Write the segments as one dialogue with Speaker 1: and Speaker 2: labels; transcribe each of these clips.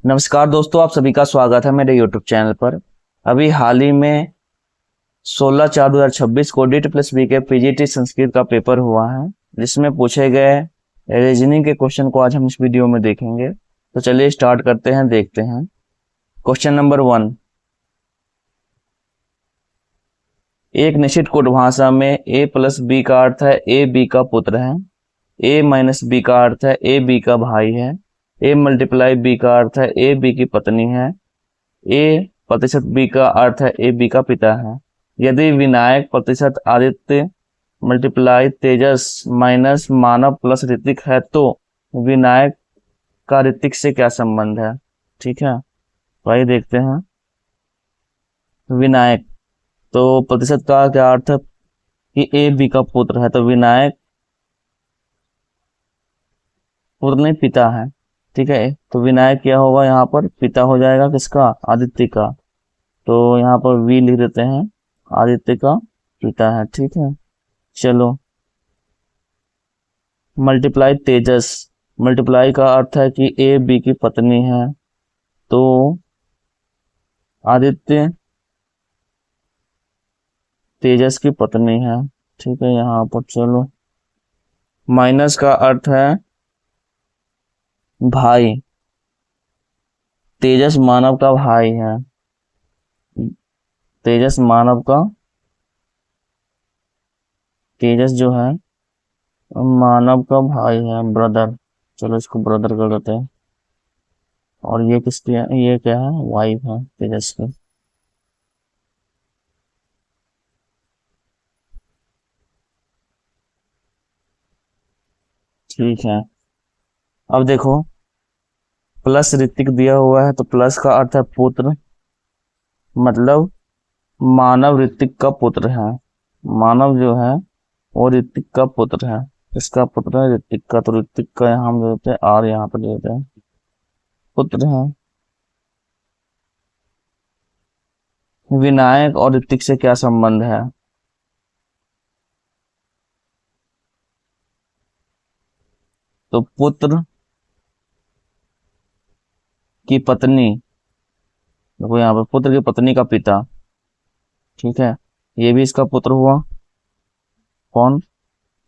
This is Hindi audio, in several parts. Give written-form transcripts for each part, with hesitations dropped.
Speaker 1: नमस्कार दोस्तों, आप सभी का स्वागत है मेरे यूट्यूब चैनल पर। अभी हाल ही में 16/4/2026 को DT+B के पीजीटी संस्कृत का पेपर हुआ है, जिसमें पूछे गए रीजनिंग के क्वेश्चन को आज हम इस वीडियो में देखेंगे। तो चलिए स्टार्ट करते हैं, देखते हैं। Question number 1। एक निश्चित कोड भाषा में A+B का अर्थ है A B का पुत्र है, A-B का अर्थ है A B का भाई है, A×B का अर्थ है A B की पत्नी है, A%B का अर्थ है A B का पिता है। यदि विनायक प्रतिशत आदित्य मल्टीप्लाई तेजस माइनस मानव प्लस ऋतिक है तो विनायक का ऋतिक से क्या संबंध है। ठीक है, तो आइए देखते हैं। विनायक, तो प्रतिशत का क्या अर्थ है कि A B का पुत्र है, तो विनायक पुत्र नहीं पिता है। ठीक है, तो विनायक क्या होगा, यहाँ पर पिता हो जाएगा किसका, आदित्य का। तो यहाँ पर वी लिख देते हैं, आदित्य का पिता है। ठीक है, चलो। मल्टीप्लाई तेजस, मल्टीप्लाई का अर्थ है कि ए बी की पत्नी है, तो आदित्य तेजस की पत्नी है। ठीक है, यहाँ पर चलो। माइनस का अर्थ है भाई, तेजस मानव का भाई है, तेजस मानव का, तेजस जो है मानव का भाई है, ब्रदर। चलो इसको ब्रदर कर देते हैं। और ये किसकी है, ये क्या है, वाइफ है तेजस की। ठीक है, अब देखो प्लस ऋतिक दिया हुआ है, तो प्लस का अर्थ है पुत्र, मतलब मानव ऋतिक का पुत्र है। मानव जो है वो ऋतिक का पुत्र है, इसका पुत्र है ऋतिक का, तो ऋतिक का यहाँ हम देते हैं आर, यहाँ पर देते हैं पुत्र है। विनायक और ऋतिक से क्या संबंध है, तो पुत्र की पत्नी, देखो यहाँ पर पुत्र की पत्नी का पिता। ठीक है, ये भी इसका पुत्र हुआ, कौन,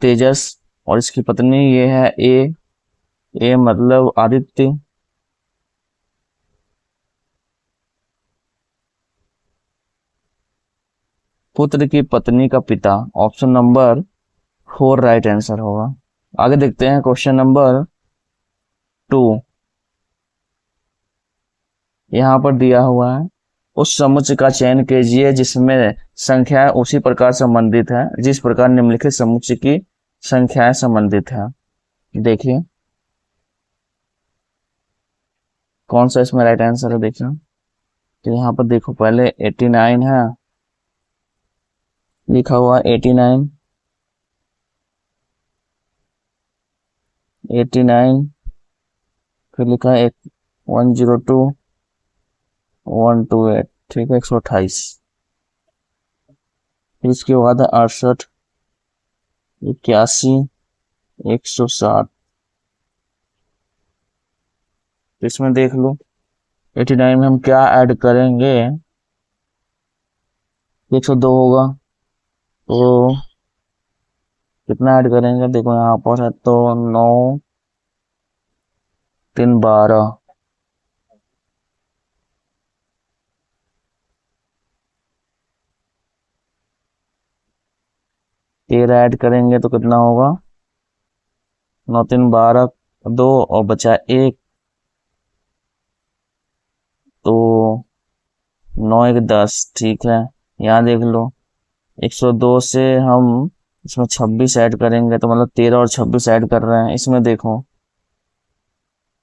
Speaker 1: तेजस। और इसकी पत्नी ये है ए मतलब आदित्य। पुत्र की पत्नी का पिता, ऑप्शन नंबर 4 राइट आंसर होगा। आगे देखते हैं क्वेश्चन नंबर 2। यहाँ पर दिया हुआ है, उस समुच्चय का चयन कीजिए जिसमें संख्याएं उसी प्रकार संबंधित है जिस प्रकार निम्नलिखित समुच्चय की संख्याएं संबंधित है। देखिए कौन सा इसमें राइट आंसर है, देखिए। तो यहाँ पर देखो, पहले 89 है लिखा हुआ, 89 फिर लिखा है 102 128। ठीक है, 128। फिर इसके बाद है 68 81 160। तो इसमें देख लो 89 में हम क्या ऐड करेंगे, 102 होगा, तो कितना ऐड करेंगे, देखो यहाँ पर है तो 9 3 12, तेरह ऐड करेंगे तो कितना होगा, 9 3 12, 2 और बचा 1, तो 9 1 10। ठीक है, यहाँ देख लो 102 से हम इसमें 26 ऐड करेंगे, तो मतलब 13 और 26 ऐड कर रहे हैं। इसमें देखो,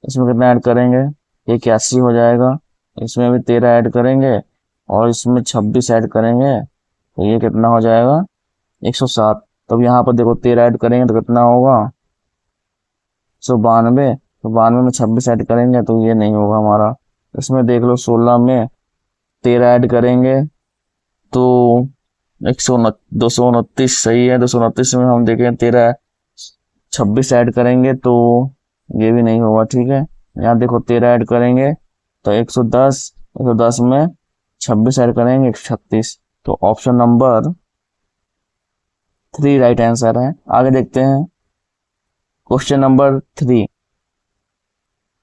Speaker 1: इसमें कितना ऐड करेंगे, 81 हो जाएगा। इसमें भी 13 ऐड करेंगे और इसमें 26 ऐड करेंगे, तो ये कितना हो जाएगा, 107। तब यहाँ पर देखो 13 ऐड करेंगे तो कितना होगा, 192। तो 92 में 26 ऐड करेंगे तो ये नहीं होगा हमारा। इसमें देख लो 16 में 13 ऐड करेंगे तो 229 सही है। 229 में हम देखें 13 26 ऐड करेंगे तो ये भी नहीं होगा। ठीक है, यहाँ देखो 13 ऐड करेंगे तो 110 में 26 ऐड करेंगे 136, तो ऑप्शन नंबर 3 राइट आंसर है। आगे देखते हैं क्वेश्चन नंबर 3।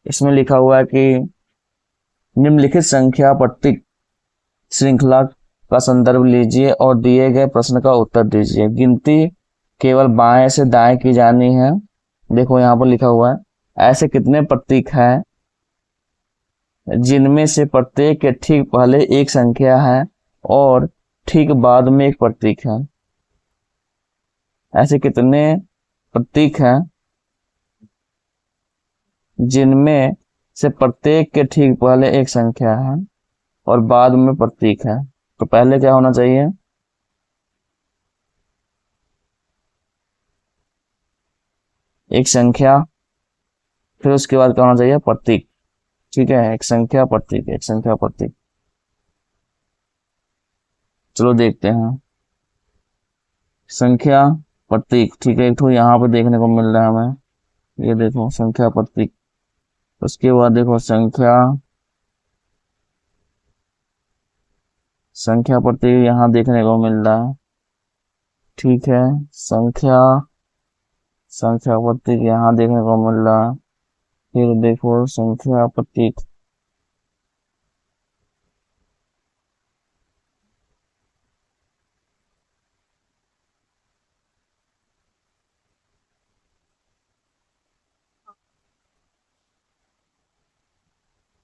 Speaker 1: इसमें लिखा हुआ है कि निम्नलिखित संख्या प्रतीक श्रृंखला का संदर्भ लीजिए और दिए गए प्रश्न का उत्तर दीजिए। गिनती केवल बाएं से दाएं की जानी है। देखो यहाँ पर लिखा हुआ है, ऐसे कितने प्रतीक हैं जिनमें से प्रत्येक के ठीक पहले एक संख्या है और ठीक बाद में एक प्रतीक है। ऐसे कितने प्रतीक हैं जिनमें से प्रत्येक के ठीक पहले एक संख्या है और बाद में प्रतीक है। तो पहले क्या होना चाहिए, एक संख्या, फिर उसके बाद क्या होना चाहिए, प्रतीक। ठीक है, एक संख्या प्रतीक, एक संख्या प्रतीक। चलो देखते हैं संख्या प्रतीक। ठीक है, एक तो यहाँ पे देखने को मिल रहा है हमें, ये देखो संख्या प्रतीक। उसके बाद देखो संख्या प्रतीक यहाँ देखने को मिल रहा है। ठीक है, संख्या प्रतीक यहाँ देखने को मिल रहा है। फिर देखो संख्या प्रतीक,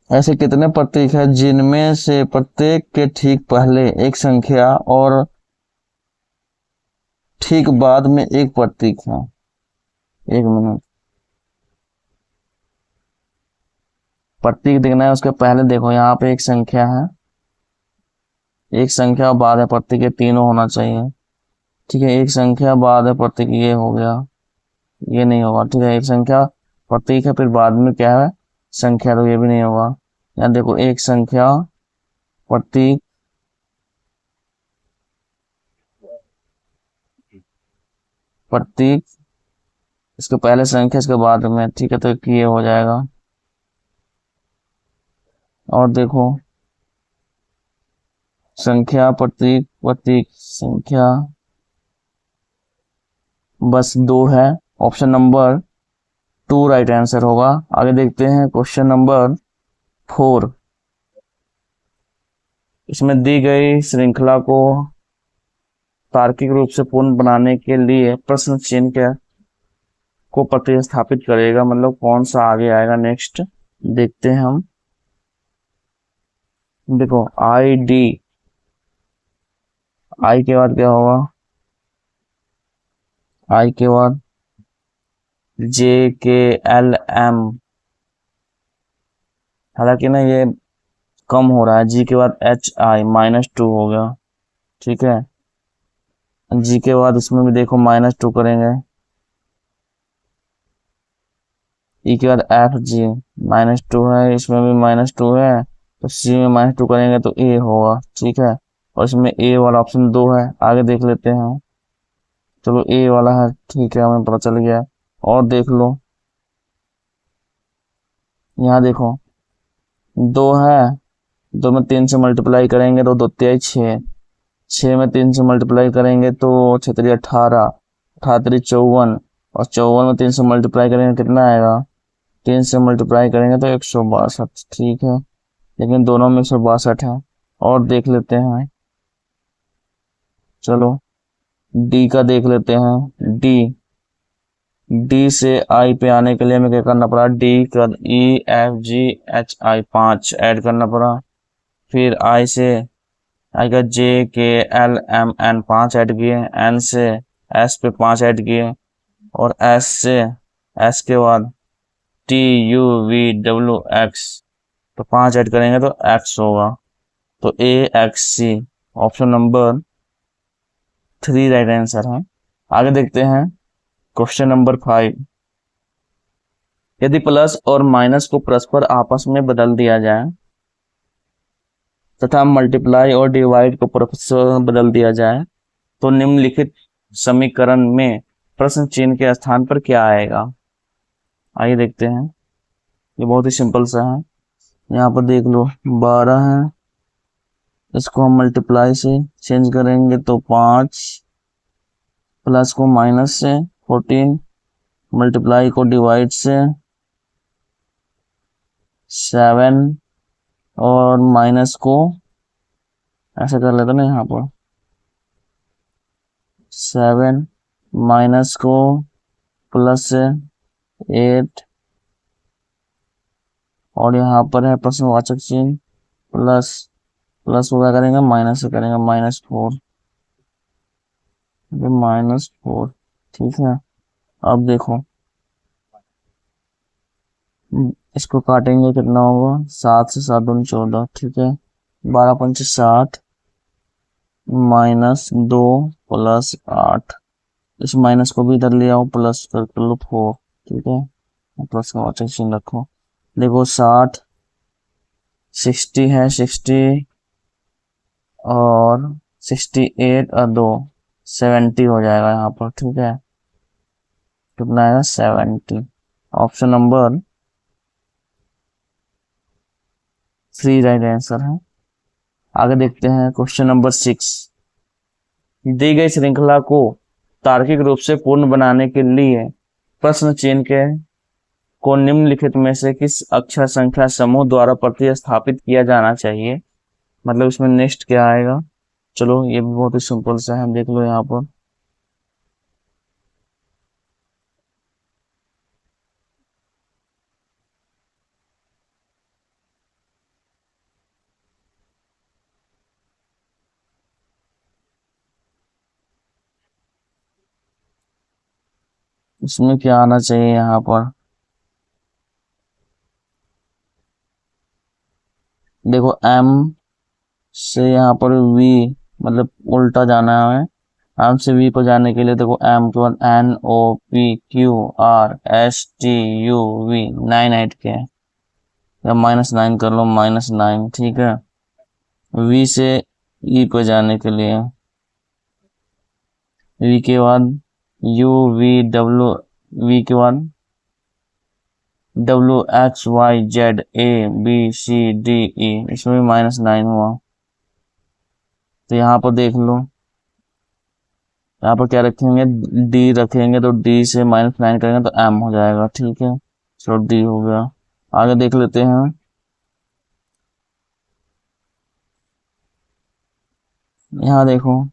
Speaker 1: ऐसे कितने प्रतीक है जिनमें से प्रत्येक के ठीक पहले एक संख्या और ठीक बाद में एक प्रतीक है। एक मिनट, प्रतीक देखना है, उसके पहले देखो यहाँ पे एक संख्या है, एक संख्या बाद है प्रतीक, ये तीनों होना चाहिए। ठीक है, एक संख्या बाद है प्रतीक, ये हो गया, ये नहीं होगा। ठीक है, एक संख्या प्रतीक है फिर बाद में क्या है, संख्या, तो ये भी नहीं होगा। यहाँ देखो एक संख्या प्रतीक इसके पहले संख्या इसके बाद में। ठीक है, तो ये हो जाएगा। और देखो संख्या प्रतीक संख्या बस 2 है। ऑप्शन नंबर 2 राइट आंसर होगा। आगे देखते हैं क्वेश्चन नंबर 4। इसमें दी गई श्रृंखला को तार्किक रूप से पूर्ण बनाने के लिए प्रश्न चिन्ह को प्रतिस्थापित करेगा, मतलब कौन सा आगे आएगा नेक्स्ट, देखते हैं हम। देखो आई के बाद क्या होगा, आई के बाद JKLM, हालांकि ना ये कम हो रहा है। जी के बाद HI -2 हो गया। ठीक है, जी के बाद इसमें भी देखो -2 करेंगे। ई के बाद FG -2 है, इसमें भी -2 है, तो सी में -2 करेंगे तो ए होगा। ठीक है, और इसमें ए वाला ऑप्शन 2 है। आगे देख लेते हैं, चलो ए वाला है। ठीक है, हमें पता चल गया। और देख लो, यहाँ देखो 2 है, 2 में 3 से मल्टीप्लाई करेंगे तो 2 तिहाई 6, 6 में 3 से मल्टीप्लाई करेंगे तो 6 तिहाई 18, 18 तिहाई 54, और 54 में 3 से मल्टीप्लाई करेंगे कितना आएगा, 3 से मल्टीप्लाई करेंगे तो 162। ठीक है, लेकिन दोनों में 162 है। और देख लेते हैं, चलो डी का देख लेते हैं। डी से आई पे आने के लिए हमें क्या करना पड़ा, डी का EFGHI 5 ऐड करना पड़ा। फिर आई से आई का JKLMN 5 ऐड किए, एन से एस पे 5 ऐड किए, और एस से एस के बाद TUVWX, तो 5 ऐड करेंगे तो X होगा, तो AXC option number 3 right answer है। आगे देखते हैं क्वेश्चन नंबर 5। यदि प्लस और माइनस को परस्पर आपस में बदल दिया जाए तथा मल्टीप्लाई और डिवाइड को परस्पर बदल दिया जाए तो निम्नलिखित समीकरण में प्रश्न चिन्ह के स्थान पर क्या आएगा। आइए देखते हैं, ये बहुत ही सिंपल सा है। यहाँ पर देख लो 12 है, इसको हम मल्टीप्लाई से चेंज करेंगे तो 5, प्लस को माइनस से 14, मल्टीप्लाई को डिवाइड से 7, और माइनस को ऐसे कर लेते ना यहाँ पर 7, माइनस को प्लस से 8, और यहाँ पर है प्रश्नवाचक चिन्ह प्लस, प्लस को क्या करेंगे माइनस से करेंगे -4, -4। ठीक है, अब देखो इसको काटेंगे कितना होगा, 7 से 7 दूनी 14। ठीक है, 12 पंचे 60, -2 प्लस 8, इस माइनस को भी इधर ले आओ, प्लस कर लो 4। ठीक है, प्लस का वाचक चिन्ह रखो। देखो 60, 60 है, 60 और 68 और 2 70 हो जाएगा यहाँ पर। ठीक है, कितना आएगा 70। ऑप्शन नंबर 3 राइट आंसर है। आगे देखते हैं क्वेश्चन नंबर 6। दी गई श्रृंखला को तार्किक रूप से पूर्ण बनाने के लिए प्रश्न चिन्ह के को निम्नलिखित में से किस अक्षर संख्या समूह द्वारा प्रतिस्थापित किया जाना चाहिए। मतलब इसमें नेक्स्ट क्या आएगा, चलो ये भी बहुत ही सिंपल सा है, देख लो यहाँ पर। इसमें क्या आना चाहिए यहाँ पर, देखो m से यहाँ पर v, मतलब उल्टा जाना है। m से v पर जाने के लिए देखो m के बाद n o p q r s t u v 9 8 के, या -9 कर लो, -9। ठीक है, v से e पर जाने के लिए v के बाद u v w, v के बाद W X Y Z A B C D E, इसमें भी -9 हुआ। तो यहाँ पर देख लो, यहाँ पर क्या रखेंगे, D रखेंगे, तो D से -9 करेंगे तो M हो जाएगा। ठीक है, चलो D हो गया। आगे देख लेते हैं, यहाँ देखो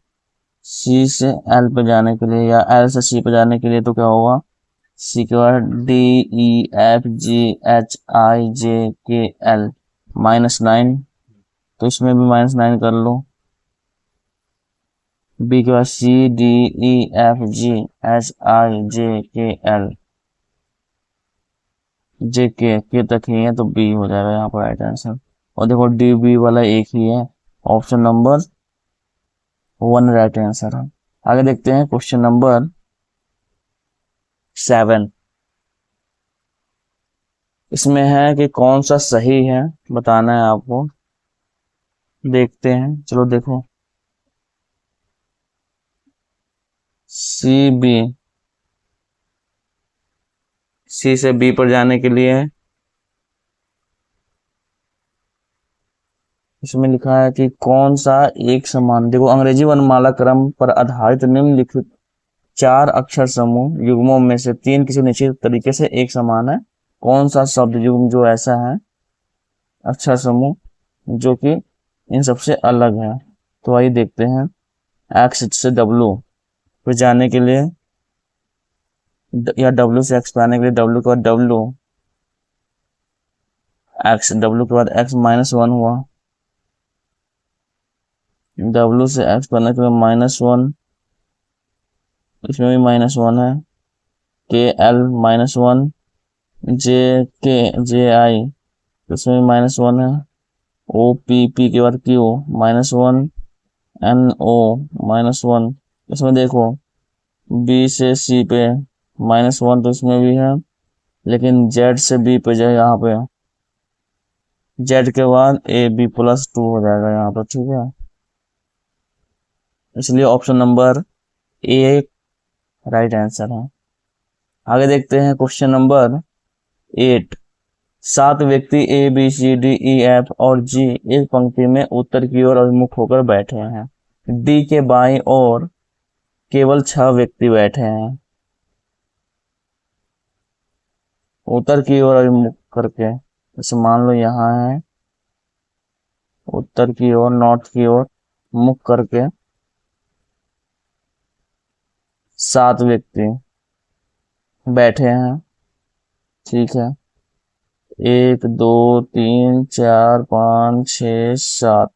Speaker 1: C से L पे जाने के लिए या L से C पे जाने के लिए तो क्या होगा, C के बाद D E F G H I J K L -9, तो इसमें भी -9 कर लो। बी के बाद C D E F G H I J K L, J K तक ही है तो B हो जाएगा यहाँ पर राइट आंसर। और देखो D B वाला एक ही है, ऑप्शन नंबर 1 राइट आंसर है। आगे देखते हैं क्वेश्चन नंबर 7। इसमें है कि कौन सा सही है बताना है आपको, देखते हैं। चलो देखो C B, C से B पर जाने के लिए इसमें लिखा है कि कौन सा एक समान, देखो अंग्रेजी वर्णमाला क्रम पर आधारित निम्नलिखित 4 अक्षर समूह युग्मों में से 3 किसी निश्चित तरीके से एक समान है। कौन सा शब्द युग्म जो ऐसा है अक्षर समूह जो कि इन सबसे अलग है। तो आइए देखते हैं, एक्स से डब्लू पे जाने के लिए या डब्लू से एक्स पे आने के लिए डब्लू के बाद डब्लू एक्स, डब्लू के बाद एक्स -1 हुआ, डब्लू से एक्स पर आने के लिए -1, इसमें भी -1 है, के एल -1, जे के जे आई, इसमें भी -1 है, ओ पी पी के बाद क्यू -1, एन ओ -1, इसमें देखो बी से सी पे -1 तो इसमें भी है, लेकिन जेड से बी पे जाए यहाँ पे जेड के बाद ए बी +2 हो जाएगा यहाँ पर। ठीक है, इसलिए option number A right answer है। आगे देखते हैं क्वेश्चन नंबर 8। 7 व्यक्ति A B C D E F और जी एक पंक्ति में उत्तर की ओर अभिमुख होकर बैठे हैं। डी के बाईं ओर केवल 6 व्यक्ति बैठे हैं। उत्तर की ओर अभिमुख करके, जैसे मान लो यहाँ है, उत्तर की ओर, नॉर्थ की ओर मुख करके 7 व्यक्ति बैठे हैं। ठीक है, 1 2 3 4 5 6 7।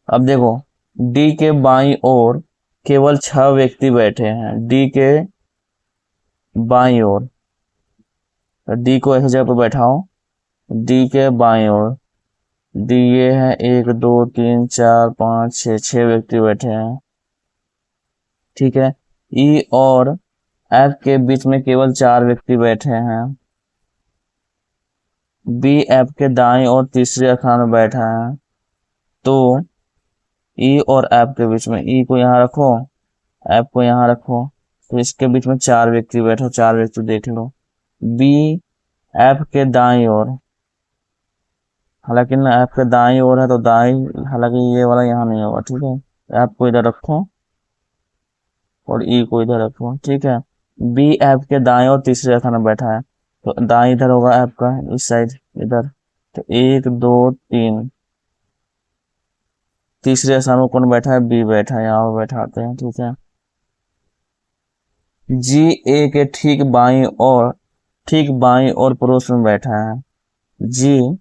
Speaker 1: अब देखो, डी के बाईं ओर केवल 6 व्यक्ति बैठे हैं। डी के बाईं ओर, डी को ऐसी जगह पर बैठाओ, डी के बाईं ओर, डी ये है 1 2 3 4 5 6 व्यक्ति बैठे हैं। ठीक है, ई और एफ के बीच में केवल 4 व्यक्ति बैठे हैं। बी एफ के दाईं और तीसरे स्थान में बैठा है। तो ई और एफ के बीच में, ई को यहाँ रखो, एफ को यहाँ रखो, तो इसके बीच में 4 व्यक्ति बैठो, 4 व्यक्ति देख लो। बी एफ के दाईं ओर, हालांकि ना एफ के दाईं ओर है तो दाईं, हालांकि ये वाला यहाँ नहीं होगा। ठीक है, एफ को इधर रखो और ई को इधर रखो। ठीक है, बी एफ के दाईं और तीसरे स्थान में बैठा है, तो दाईं इधर होगा एफ का, इस साइड इधर। तो 1 2 3, तीसरे स्थान में कौन बैठा है? बी बैठा है, यहाँ पर बैठाते हैं। ठीक है, जी ए के ठीक बाईं और पड़ोस में बैठा है। जी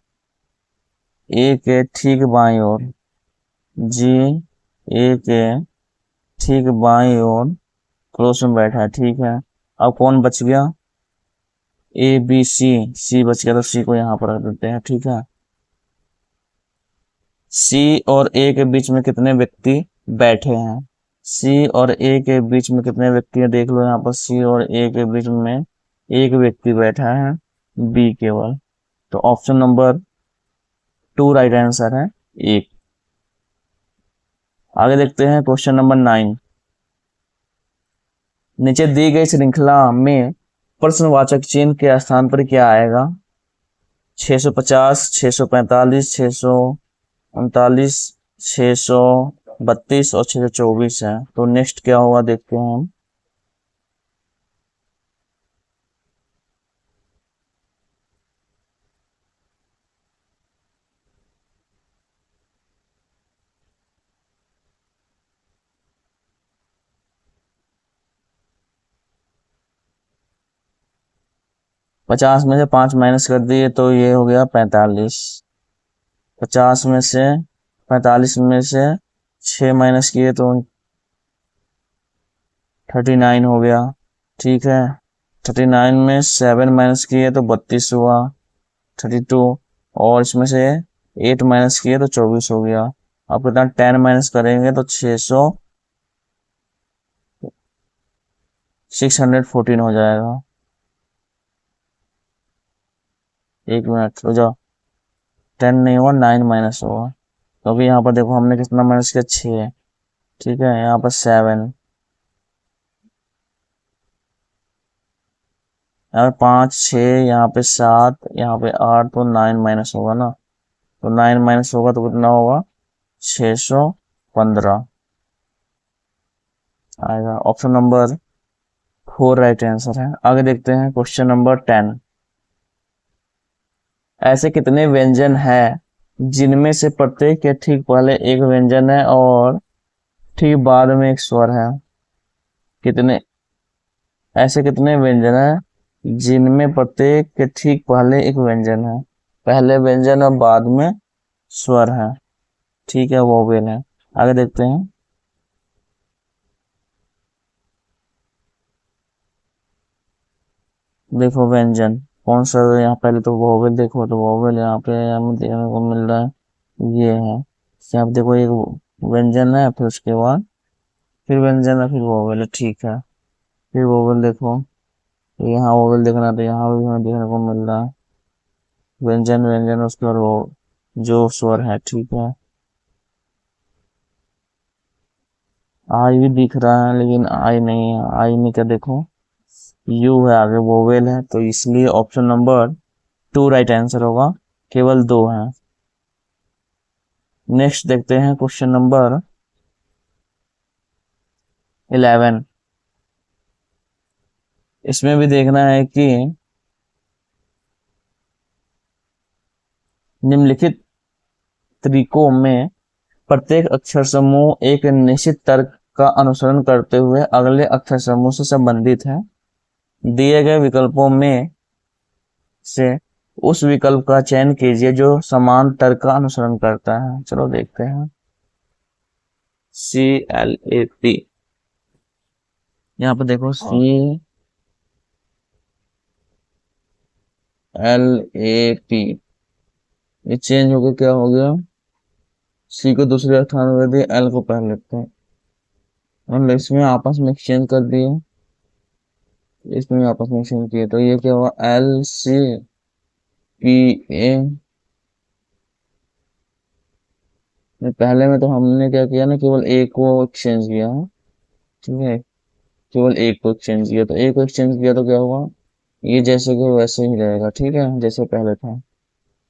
Speaker 1: ए के ठीक बाईं ओर, जी ए के ठीक बाईं ओर पड़ोस में बैठा है। ठीक है, अब कौन बच गया? ए बी सी, सी बच गया, तो सी को यहाँ पर रख देते हैं। ठीक है, सी और ए के बीच में कितने व्यक्ति बैठे हैं? सी और ए के बीच में कितने व्यक्ति हैं? देख लो यहाँ पर, सी और ए के बीच में एक व्यक्ति बैठा है, बी केवल। तो ऑप्शन नंबर 2 राइट आंसर है, 1। आगे देखते हैं क्वेश्चन नंबर 9। नीचे दी गई श्रृंखला में प्रश्नवाचक चिन्ह के स्थान पर क्या आएगा? 650, 645, 639, 632 और 624 है। तो नेक्स्ट क्या होगा देखते हैं हम। पचास में से 5 माइनस कर दिए तो ये हो गया 45। 50 में से 45 में से 6 माइनस किए तो 39 हो गया। ठीक है, 39 में 7 माइनस किए तो 32 हुआ, 32। और इसमें से 8 माइनस किए तो 24 हो गया। अब कितना 10 माइनस करेंगे तो 614 हो जाएगा। एक मिनट हो जाओ, 10 नहीं हुआ, 9 माइनस होगा। तो अभी यहाँ पर देखो हमने कितना माइनस किया? 6। ठीक है, यहाँ पर 7, यहाँ पे 5 6, यहाँ पे 7, यहाँ पे 8, तो 9 माइनस होगा ना। तो 9 माइनस होगा तो कितना होगा? 615 आएगा। ऑप्शन नंबर 4 राइट आंसर है। आगे देखते हैं क्वेश्चन नंबर 10। ऐसे कितने व्यंजन हैं जिनमें से प्रत्येक के ठीक पहले एक व्यंजन है और ठीक बाद में एक स्वर है? ऐसे कितने व्यंजन हैं जिनमें प्रत्येक के ठीक पहले एक व्यंजन है, पहले व्यंजन और बाद में स्वर है? ठीक है, वोवेल है। आगे देखते हैं। देखो व्यंजन कौन सा है यहाँ, पहले तो वोवेल देखो, तो वोवेल यहाँ पे हमें देखने को मिल रहा है, ये है। यहाँ पे देखो एक व्यंजन है, फिर उसके बाद फिर व्यंजन है, फिर वोवेल है। ठीक है, फिर वोवेल देखो, तो यहाँ वोवेल देखना, तो यहाँ भी हमें देखने को मिल रहा है व्यंजन व्यंजन, उसके बाद वो जो स्वर है। ठीक है, आई भी दिख रहा है लेकिन आई नहीं है, आई नहीं का देखो, यू है, आगे वोवेल है, तो इसलिए ऑप्शन नंबर 2 राइट आंसर होगा, केवल 2 है। नेक्स्ट देखते हैं क्वेश्चन नंबर 11। इसमें भी देखना है कि निम्नलिखित तरीकों में प्रत्येक अक्षर समूह एक निश्चित तर्क का अनुसरण करते हुए अगले अक्षर समूह से संबंधित है। दिए गए विकल्पों में से उस विकल्प का चयन कीजिए जो समान तर्क का अनुसरण करता है। चलो देखते हैं। CLAP, यहाँ पर देखो CLAP, ये चेंज हो गया, क्या हो गया, सी को दूसरे स्थान में दिए, एल को पहले लेते हैं, मतलब इसमें आपस में एक्सचेंज कर दिए, इसमें आपस में एक्सचेंज किए, तो ये क्या हुआ, LCPA। पहले में तो हमने क्या किया ना, केवल एक को एक्सचेंज किया है, ठीक है, केवल एक को एक्सचेंज किया, तो एक को एक्सचेंज किया तो क्या होगा, ये जैसे को वैसे ही रहेगा, ठीक है, जैसे पहले था।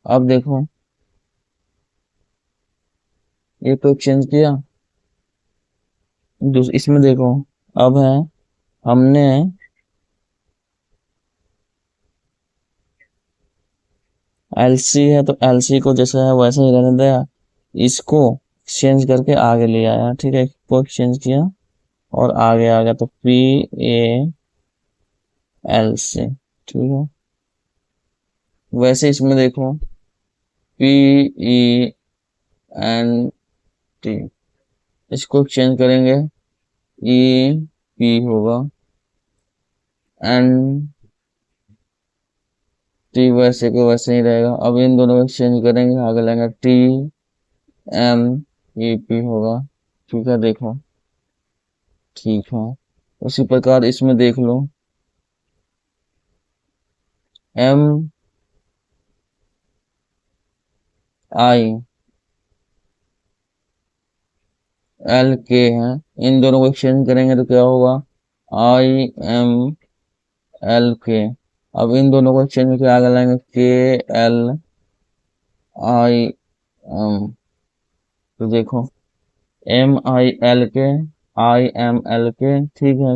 Speaker 1: अब देखो, एक को एक्सचेंज किया, इसमें देखो, अब है, हमने LC है तो LC को जैसा है वैसे ही रहने दिया, इसको एक्सचेंज करके आगे ले आया, ठीक है, को एक्सचेंज किया और आगे आ गया, तो PALC, ठीक है। वैसे इसमें देखो PENT, इसको एक्सचेंज करेंगे, EP होगा, NT वैसे को वैसे ही रहेगा। अब इन दोनों को एक्सचेंज करेंगे, आगे लेंगे, TMEP होगा, ठीक है, देखो, ठीक है। उसी प्रकार इसमें देख लो, MIL LK है, इन दोनों को एक्सचेंज करेंगे तो क्या होगा, IMLK। अब इन दोनों को एक्सचेंज करके आगे लाएंगे, KLIM, तो देखो, MILK IMLK, ठीक है,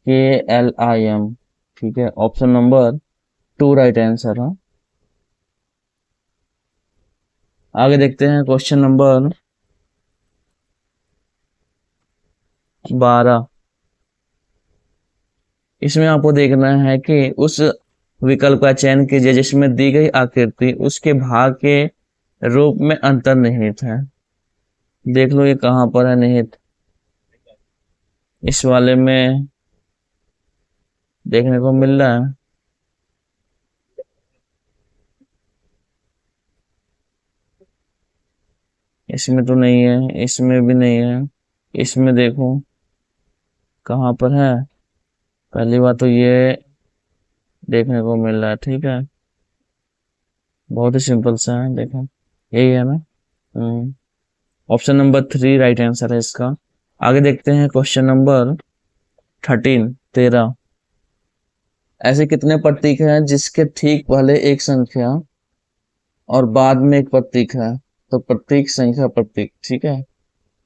Speaker 1: KLIM, ठीक है, ऑप्शन नंबर 2 राइट आंसर है। आगे देखते हैं क्वेश्चन नंबर 12। इसमें आपको देखना है कि उस विकल्प का चयन कीजिए जिसमें दी गई आकृति उसके भाग के रूप में अंतर्निहित है। देख लो ये कहाँ पर है निहित, इस वाले में देखने को मिल रहा है, इसमें तो नहीं है, इसमें भी नहीं है, इसमें देखो कहाँ पर है। पहली बात तो ये देखने को मिल रहा है, ठीक है, बहुत ही सिंपल सा है, देखो यही है ना। ऑप्शन नंबर 3 राइट आंसर है इसका। आगे देखते हैं क्वेश्चन नंबर 13। ऐसे कितने प्रतीक हैं जिसके ठीक पहले एक संख्या और बाद में एक प्रतीक है, तो प्रतीक संख्या प्रतीक, ठीक है,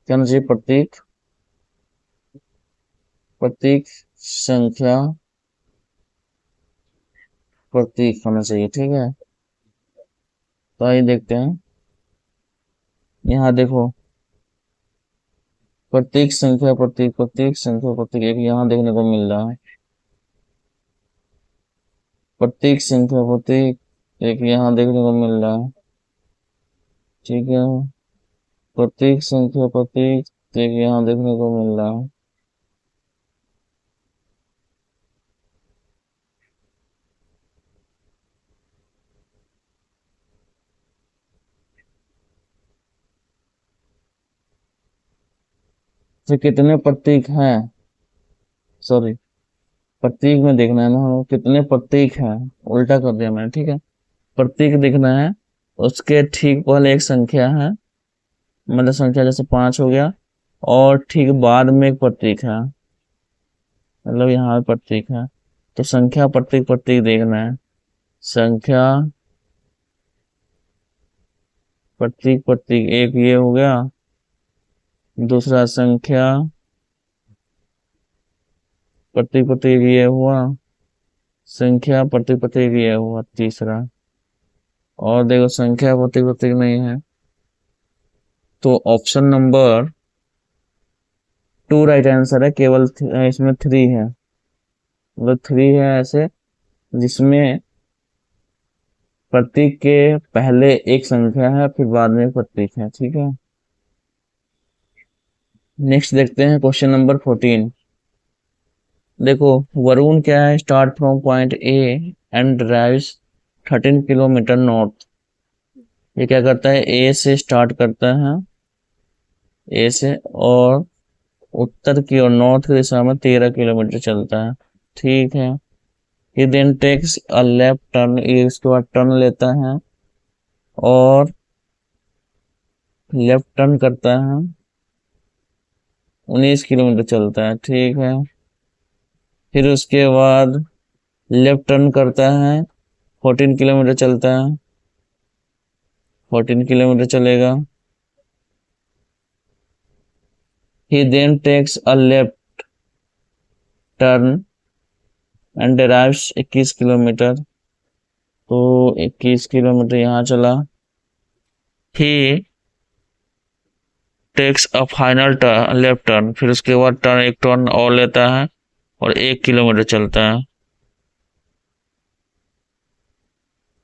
Speaker 1: क्या होना चाहिए, प्रतीक, प्रतीक संख्या प्रतीक होना चाहिए, ठीक है। तो आइए देखते हैं, यहाँ देखो, प्रतीक संख्या प्रतीक, प्रतीक संख्या प्रतीक, एक यहाँ देखने को मिल रहा है, प्रतीक संख्या प्रतीक एक यहाँ देखने को मिल रहा है, ठीक है, प्रतीक संख्या प्रतीक एक यहाँ देखने को मिल रहा है। तो कितने प्रतीक हैं, सॉरी, प्रतीक में देखना है ना, कितने प्रतीक हैं, उल्टा कर दिया मैंने, ठीक है, प्रतीक देखना है, उसके ठीक पहले एक संख्या है, मतलब संख्या जैसे 5 हो गया, और ठीक बाद में एक प्रतीक है, मतलब यहाँ पे प्रतीक है, तो संख्या प्रतीक प्रतीक देखना है। संख्या प्रतीक प्रतीक, एक ये हो गया, दूसरा संख्या प्रतीक प्रतीक ये हुआ, संख्या प्रतीक प्रतीक ये हुआ तीसरा, और देखो संख्या प्रतीक प्रतीक नहीं है, तो ऑप्शन नंबर 2 राइट आंसर है। केवल इसमें 3 है, मतलब 3 है ऐसे जिसमें प्रतीक के पहले एक संख्या है फिर बाद में एक प्रतीक है, ठीक है। नेक्स्ट देखते हैं क्वेश्चन नंबर 14। देखो वरुण क्या है, start from point A and drives 13 kilometre north. ये क्या करता है, ए से स्टार्ट करता है, ए से, और उत्तर की और नॉर्थ की दिशा में 13 किलोमीटर चलता है, ठीक है। ये then takes a left turn, ये इसके बाद टर्न लेता है और लेफ्ट टर्न करता है, 19 किलोमीटर चलता है, ठीक है। फिर उसके बाद लेफ्ट टर्न करता है, 14 किलोमीटर चलता है, 14 किलोमीटर चलेगा। He then takes a left turn and drives 21 kilometre, तो 21 किलोमीटर यहाँ चला। He takes a final turn, left turn, फिर उसके बाद टर्न, एक टर्न और लेता है और 1 किलोमीटर चलता है,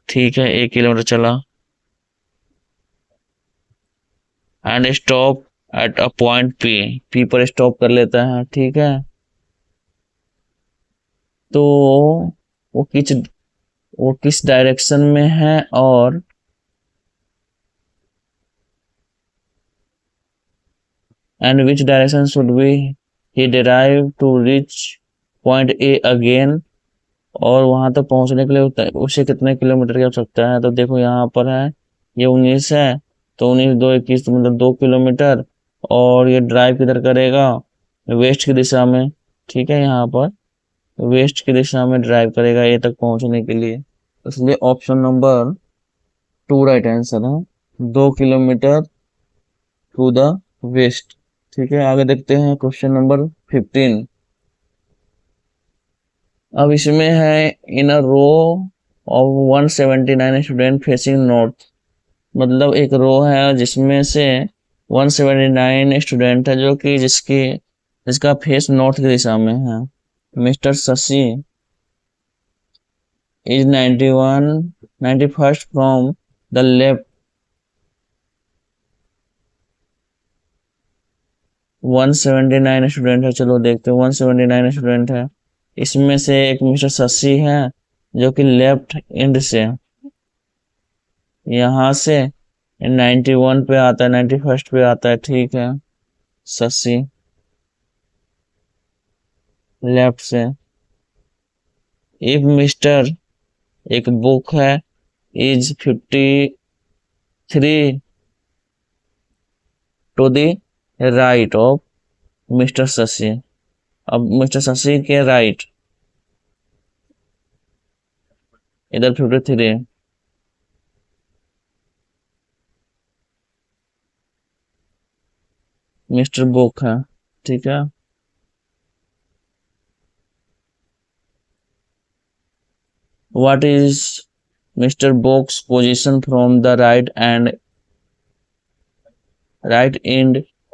Speaker 1: ठीक है, 1 किलोमीटर चला। And stop at a point P, P पर स्टॉप कर लेता है, ठीक है। तो वो किस वो किस डायरेक्शन में है, और and which direction should be he derive to reach point A again, और वहां तक पहुंचने के लिए उसे कितने किलोमीटर की आवश्यकता है। तो देखो यहाँ पर है, ये 19 है, तो 19 2 21, तो मतलब 2 किलोमीटर, और ये ड्राइव किधर करेगा, वेस्ट की दिशा में, ठीक है, यहाँ पर वेस्ट की दिशा में ड्राइव करेगा ए तक पहुंचने के लिए, इसलिए ऑप्शन नंबर 2 राइट आंसर है, 2 किलोमीटर टू द वेस्ट, ठीक है। आगे देखते हैं क्वेश्चन नंबर 15। अब इसमें है, in a row of 179 student facing north, मतलब एक रो है जिसमें से 179 स्टूडेंट है जो कि जिसका फेस नॉर्थ की दिशा में है। Mister Shashi is 91 from the left, 179 student है, चलो देखते हैं, 179 स्टूडेंट है, इसमें से एक मिस्टर शशि है जो कि लेफ्ट एंड से, यहाँ से 91 पे आता है, 91 पे आता है, ठीक है, शशि लेफ्ट से। इफ मिस्टर, एक बुक है, is 53 to the right of mister Shashi, अब मिस्टर शशि के राइट, इधर 53, मिस्टर बुक है, ठीक है। What is Mr. Book's position from the right end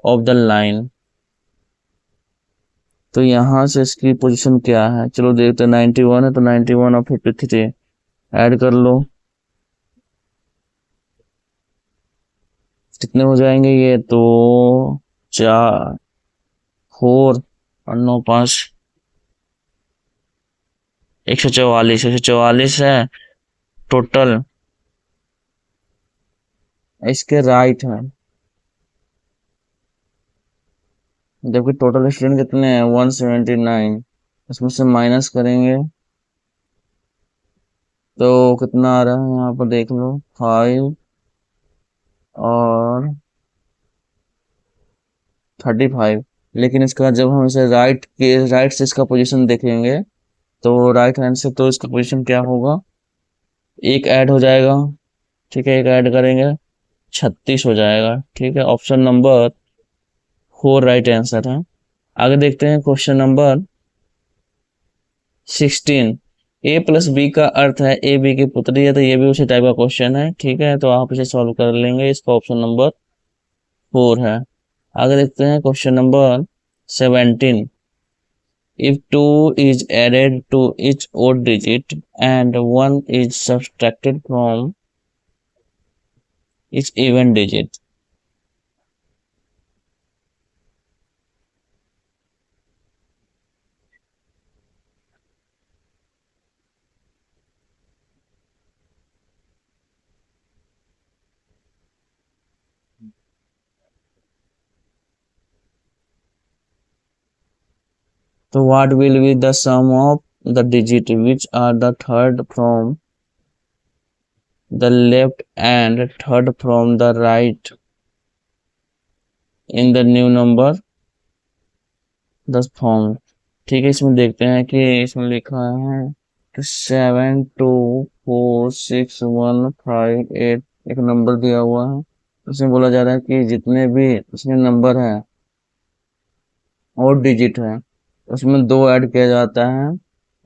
Speaker 1: of the line? तो यहाँ से इसकी पोजीशन क्या है, चलो देखते हैं, 91 है तो 91 और 53 ऐड कर लो, कितने हो जाएंगे ये, तो 4 4 और 9 5, 144 है टोटल, इसके राइट है, जबकि टोटल स्टूडेंट कितने हैं 179, इसमें से माइनस करेंगे तो कितना आ रहा है, यहाँ पर देख लो, 5 और 35, लेकिन इसका जब हम इसे राइट से इसका पोजीशन देखेंगे तो राइट हैंड से तो इसका पोजीशन क्या होगा, एक ऐड हो जाएगा। ठीक है, एक ऐड करेंगे 36 हो जाएगा। ठीक है, ऑप्शन नंबर 4 राइट आंसर है। आगे देखते हैं क्वेश्चन नंबर 16। ए प्लस बी का अर्थ है ए बी की पुत्री है, तो ये भी उसी टाइप का क्वेश्चन है। ठीक है, तो आप इसे सॉल्व कर लेंगे, इसका ऑप्शन नंबर 4 है। आगे देखते हैं question number 17। If 2 is added to each odd digit and 1 is subtracted from each even digit, so what will be the sum of the digit which are the third from the left and third from the right in the new number the form? ठीक है, इसमें देखते हैं कि इसमें लिखा है कि 7, 2, 4, 6, 1, 5, 8 एक नंबर दिया हुआ है। उसमें बोला जा रहा है कि जितने भी उसमें नंबर है और डिजिट है उसमें 2 ऐड किया जाता है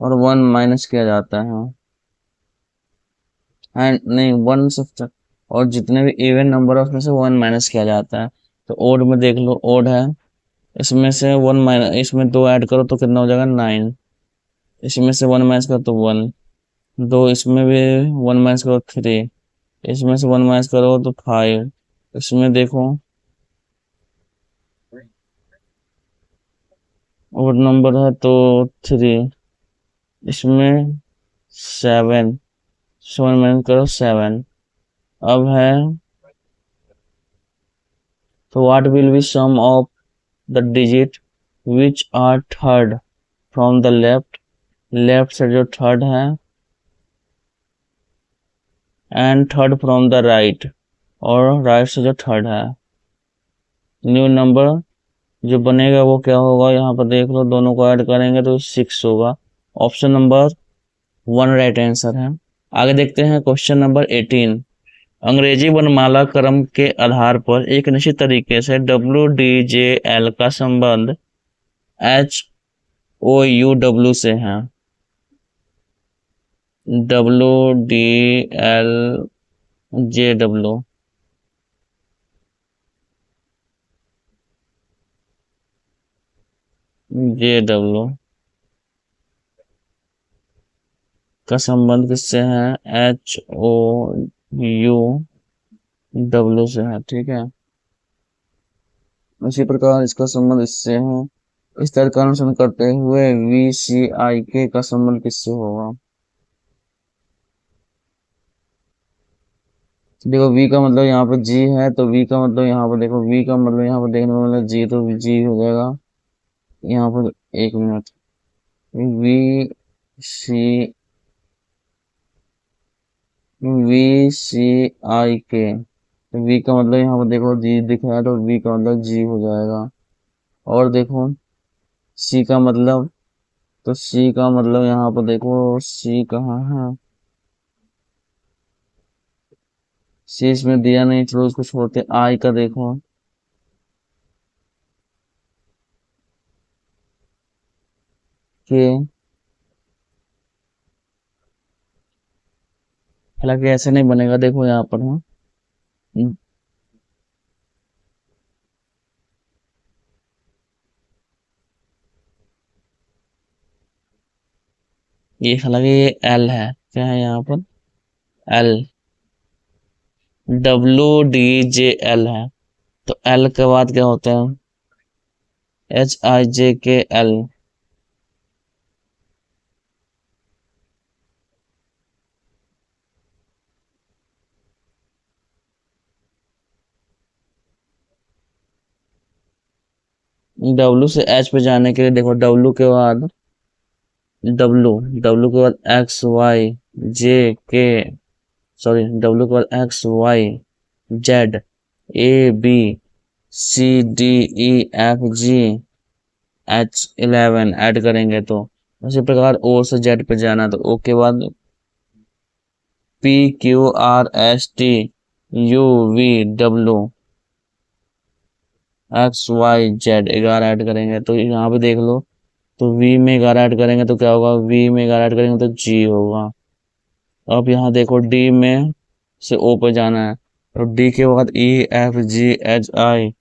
Speaker 1: और 1 माइनस किया जाता है, एंड नहीं 1 सब्ट्रैक्ट, और जितने भी इवन नंबर है उसमें से 1 माइनस किया जाता है। तो ओड में देख लो, ओड है, इसमें से 1 माइनस, इसमें 2 ऐड करो तो कितना हो जाएगा 9, इसमें से 1 माइनस करो तो 1, 2 इसमें भी 1 माइनस करो 3, इसमें से 1 माइनस करो तो 5, इसमें देखो ओड नंबर है तो 3, इसमें 7, 7 माइनस करो 7। अब है तो what will be sum of the digit which are third from the left, left से जो थर्ड है, and third from the right, right राइट से जो थर्ड है। न्यू नंबर जो बनेगा वो क्या होगा, यहाँ पर देख लो, दोनों को ऐड करेंगे तो 6 होगा। ऑप्शन नंबर 1 राइट आंसर है। आगे देखते हैं क्वेश्चन नंबर 18। अंग्रेजी वर्णमाला क्रम के आधार पर एक निश्चित तरीके से WDJL का संबंध HOUW से है। WDLJW JW का संबंध किससे है, HOUW से है। ठीक है, उसी प्रकार इसका संबंध इससे है। इस तरह का अनुसरण करते हुए VCIK का संबंध किससे होगा। देखो V का मतलब यहाँ पर G है, तो V का मतलब यहाँ पर देखो, V का मतलब यहाँ पर देखने को मतलब G, तो G हो जाएगा यहाँ पर। 1 मिनट, VCIK, तो V का मतलब यहाँ पर देखो G दिखा है, तो V का मतलब G हो जाएगा। और देखो C का मतलब, तो C का मतलब यहाँ पर देखो C कहाँ है, C इसमें दिया नहीं, चलो उसको छोड़ते। I का देखो, कि हालांकि ऐसे नहीं बनेगा, देखो यहाँ पर है, ये हालांकि ये L है, क्या है यहाँ पर L, WDJL है, तो L के बाद क्या होता है HIJKL। W से H पे जाने के लिए देखो, W के बाद W के बाद XYJK, सॉरी W के बाद XYZ AB CDEFG H11 add करेंगे तो उसी प्रकार O से Z पे जाना तो O के बाद PQRSTUVW XYZ 11 ऐड करेंगे तो यहाँ पे देख लो तो V में 11 ऐड करेंगे तो क्या होगा, V में 11 ऐड करेंगे तो G होगा। अब यहाँ देखो D में से O पे जाना है तो D के बाद EFGHI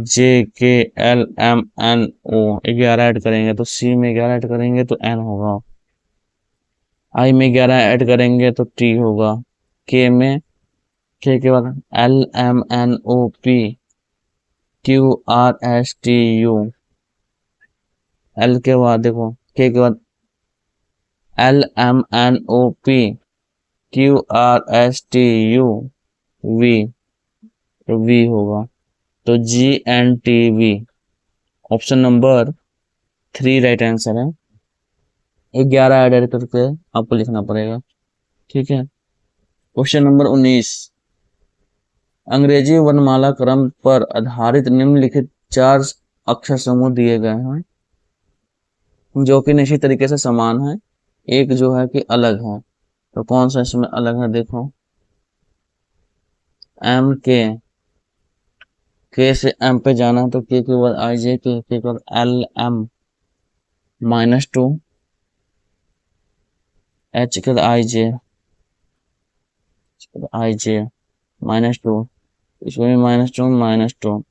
Speaker 1: JKLMNO 11 ऐड करेंगे तो C में 11 ऐड करेंगे तो N होगा। I में 11 ऐड करेंगे तो T होगा। K में K के बाद LMNOP QRSTU L के बाद देखो K के बाद LMNOP QRSTU V तो V होगा तो GNTV option number 3 right answer है। 11 ऐड करके आपको लिखना पड़ेगा, ठीक है। क्वेश्चन नंबर 19 अंग्रेजी वर्णमाला क्रम पर आधारित निम्नलिखित 4 अक्षर समूह दिए गए हैं जो कि निश्चित तरीके से समान है, एक जो है कि अलग है। तो कौन सा इसमें अलग है, देखो M के से M पे जाना तो के बाद IJ के बाद LM -2 H के बाद IJ -2 इसमें -2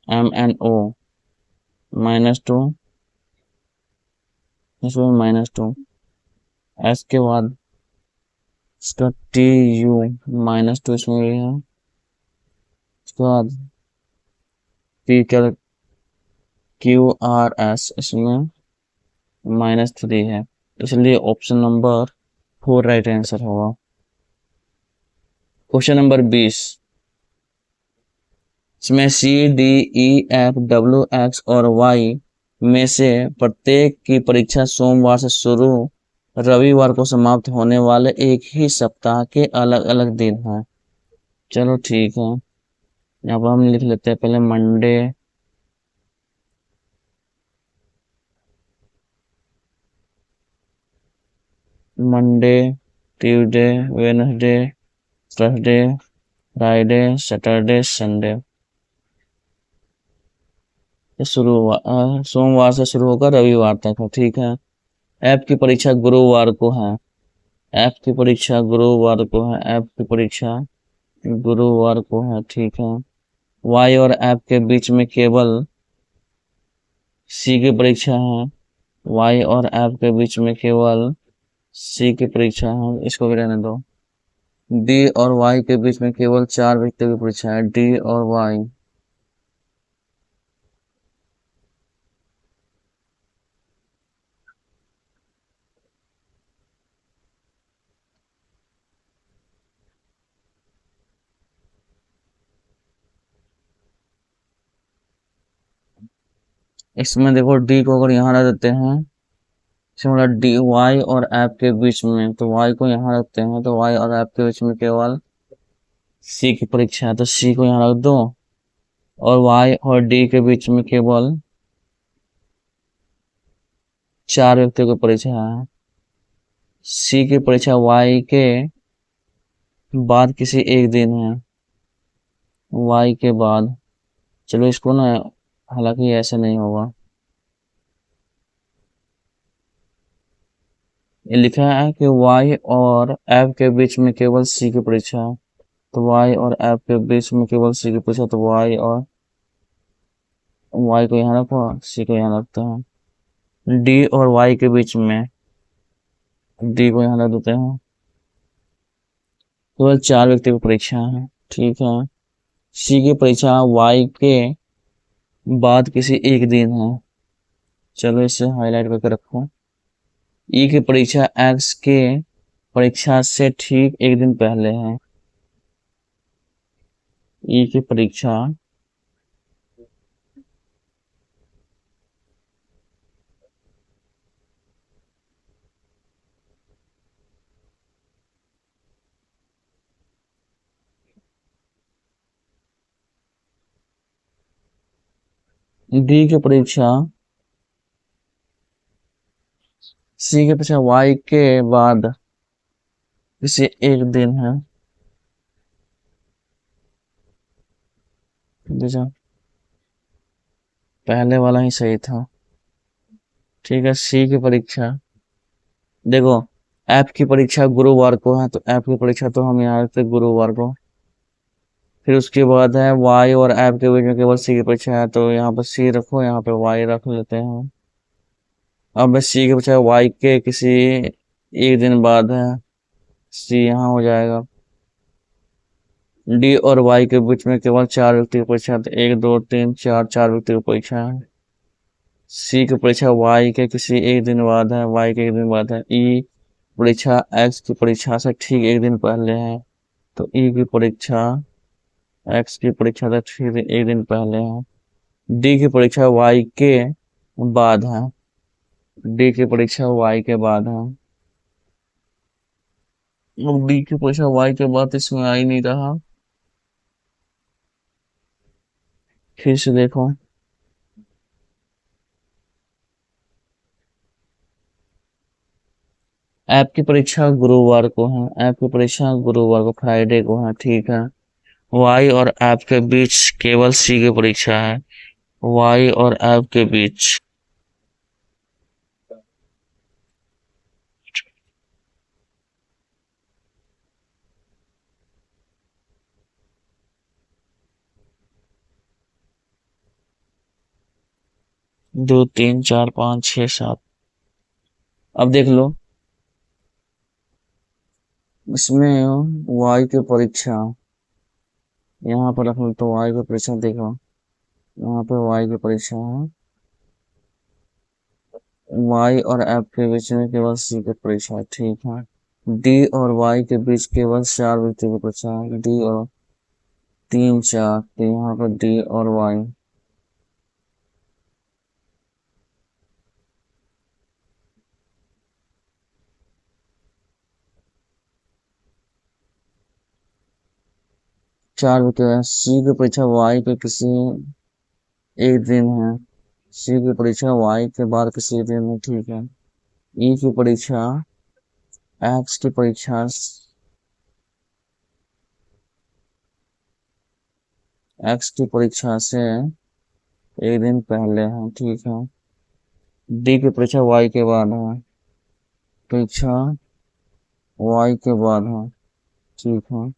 Speaker 1: MNO -2 इसमें -2 S के बाद इसका TU -2 इसमें भी है। उसके बाद P के QRS इसमें -3 है, इसलिए ऑप्शन नंबर 4 राइट आंसर होगा। क्वेश्चन नंबर 20 इसमें CDEFWX और Y में से प्रत्येक की परीक्षा सोमवार से शुरू रविवार को समाप्त होने वाले एक ही सप्ताह के अलग अलग दिन हैं। चलो ठीक है, यहाँ पर हम लिख लेते हैं पहले Monday Tuesday Wednesday Thursday Friday Saturday Sunday शुरू हुआ, सोमवार से शुरू होकर रविवार तक है, ठीक है। ऐप की परीक्षा गुरुवार को है, ऐप की परीक्षा गुरुवार को है, ऐप की परीक्षा गुरुवार को है, ठीक है। वाई और ऐप के बीच में केवल सी की परीक्षा है, वाई और ऐप के बीच में केवल सी की परीक्षा है, इसको भी रहने दो। डी और वाई के बीच में केवल 4 व्यक्तियों की परीक्षा है, डी और वाई। इसमें देखो डी को अगर यहाँ रख देते हैं, इसमें डी वाई और ऐप के बीच में, तो वाई को यहाँ रखते हैं तो वाई और ऐप के बीच में केवल सी की परीक्षा है तो सी को यहाँ रख दो, और वाई और डी के बीच में केवल 4 व्यक्तियों की परीक्षा है। सी की परीक्षा वाई के बाद किसी एक दिन है, वाई के बाद। चलो इसको ना, हालांकि ऐसे नहीं होगा, ये लिखा है कि वाई और ऐप के बीच में केवल सी की परीक्षा है, तो वाई और ऐप के बीच में केवल सी की परीक्षा, तो वाई को यहाँ रखो, सी को यहाँ रखते हैं। डी और वाई के बीच में डी को यहाँ रख देते हैं, केवल 4 व्यक्ति की परीक्षा है, ठीक है। सी की परीक्षा वाई के बाद किसी एक दिन है, चलो इसे हाईलाइट करके रखो। ई की परीक्षा एक्स के परीक्षा से ठीक एक दिन पहले है, ई की परीक्षा डी की परीक्षा सी के पीछे वाई के बाद किसी एक दिन है, जैसा पहले वाला ही सही था। ठीक है, सी की परीक्षा देखो, ऐप की परीक्षा गुरुवार को है, तो ऐप की परीक्षा तो हम यहाँ रखते गुरुवार को। फिर उसके बाद है वाई और ऐप के बीच में केवल सी की परीक्षा है, तो यहाँ पर सी रखो, यहाँ पे वाई रख लेते हैं। अब मैं सी के बजाय वाई के किसी एक दिन बाद है, सी यहाँ हो जाएगा। डी और वाई के बीच में केवल 4 व्यक्ति की परीक्षा है, तो 1 2 3 4 4 व्यक्ति की परीक्षा है। सी की परीक्षा वाई के किसी एक दिन बाद है, वाई के एक दिन बाद है। ई परीक्षा एक्स की परीक्षा से ठीक एक दिन पहले है, तो ई की परीक्षा एक्स की परीक्षा से ठीक एक दिन पहले है। डी की परीक्षा वाई के बाद है, डी की परीक्षा वाई के बाद है। अब डी की परीक्षा वाई के बाद इसमें आ ही नहीं रहा। फिर से देखो, ऐप की परीक्षा गुरुवार को है, ऐप की परीक्षा गुरुवार को फ्राइडे को है, ठीक है। वाई और ऐप के बीच केवल सी की परीक्षा है, वाई और ऐप के बीच। दो तीन चार पाँच छः सात। अब देख लो, इसमें वाई की परीक्षा यहाँ पर रख लो, तो वाई की परीक्षा देखो, यहाँ पे वाई की परीक्षा है, वाई और ऐप के बीच में केवल सी की परीक्षा है, ठीक है। डी और वाई के बीच केवल 4 व्यक्ति की परीक्षा है, डी और 3 4, तो यहाँ पर डी और वाई। चार विकेट। सी की परीक्षा वाई के किसी एक दिन है, सी की परीक्षा वाई के बाद किसी दिन में, ठीक है। ई की परीक्षा एक्स की परीक्षा एक्स की परीक्षा से एक दिन पहले है, ठीक है। डी की परीक्षा वाई के बाद है, परीक्षा वाई के बाद है, ठीक है।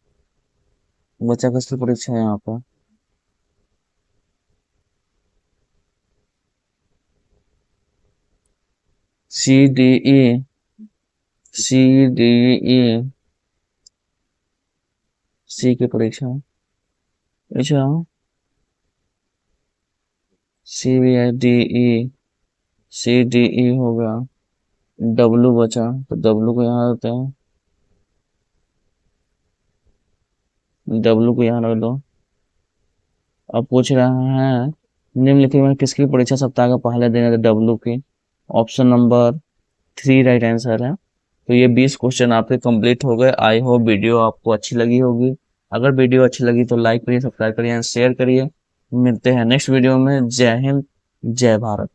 Speaker 1: बच्चा किसकी परीक्षा है यहाँ पर, सी D E, C D E, सी की परीक्षा। अच्छा, C B I D E, C D E हो गया। डब्लू बचा, तो डब्लू को यहाँ रखते हैं, डब्लू को यहाँ रख दो। अब पूछ रहे हैं निम्नलिखित में किसकी परीक्षा सप्ताह का पहले दिन है, डब्लू की। ऑप्शन नंबर 3 राइट आंसर है। तो ये 20 क्वेश्चन आपके कंप्लीट हो गए। आई होप वीडियो आपको अच्छी लगी होगी। अगर वीडियो अच्छी लगी तो लाइक करिए, सब्सक्राइब करिए, शेयर करिए। मिलते हैं नेक्स्ट वीडियो में। जय हिंद, जय भारत।